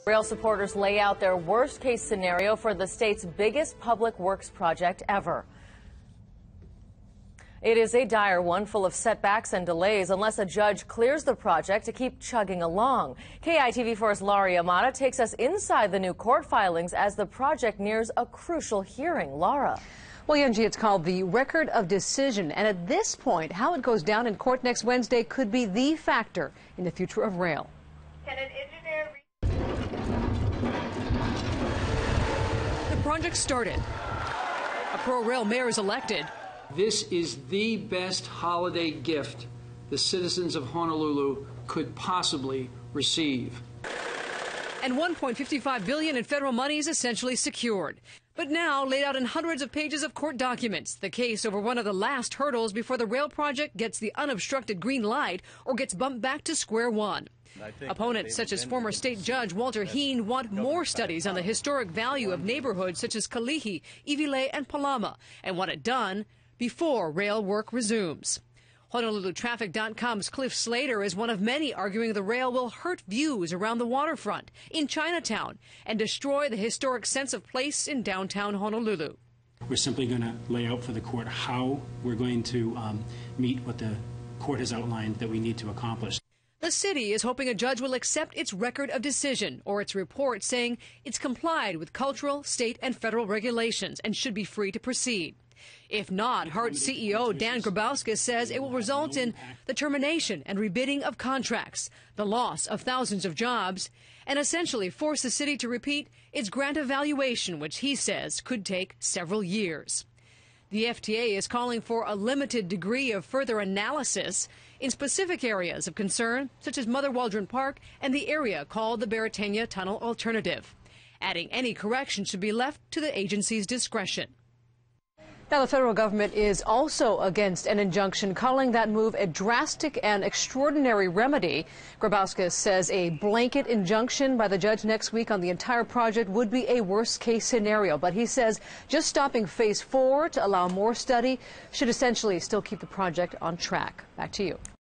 Rail supporters lay out their worst-case scenario for the state's biggest public works project ever. It is a dire one, full of setbacks and delays unless a judge clears the project to keep chugging along. KITV4's Laurie Amata takes us inside the new court filings as the project nears a crucial hearing. Laura. Well, Yunji, it's called the Record of Decision, and at this point, how it goes down in court next Wednesday could be the factor in the future of rail. Can an engineer The project started. A pro-rail mayor is elected. This is the best holiday gift the citizens of Honolulu could possibly receive. And $1.55 billion in federal money is essentially secured. But now, laid out in hundreds of pages of court documents, the case over one of the last hurdles before the rail project gets the unobstructed green light or gets bumped back to square one. Opponents such as former state judge Walter Heen want more studies on the historic value of neighborhoods such as Kalihi, Iwilei, and Palama, and want it done before rail work resumes. HonoluluTraffic.com's Cliff Slater is one of many arguing the rail will hurt views around the waterfront, in Chinatown, and destroy the historic sense of place in downtown Honolulu. We're simply going to lay out for the court how we're going to meet what the court has outlined that we need to accomplish. The city is hoping a judge will accept its record of decision or its report saying it's complied with cultural, state, and federal regulations and should be free to proceed. If not, HART CEO Dan Grabowskis says it will result in the termination and rebidding of contracts, the loss of thousands of jobs, and essentially force the city to repeat its grant evaluation, which he says could take several years. The FTA is calling for a limited degree of further analysis in specific areas of concern, such as Mother Waldron Park and the area called the Beretania Tunnel Alternative, adding any correction should be left to the agency's discretion. Now, the federal government is also against an injunction, calling that move a drastic and extraordinary remedy. Grabowskis says a blanket injunction by the judge next week on the entire project would be a worst-case scenario. But he says just stopping phase 4 to allow more study should essentially still keep the project on track. Back to you.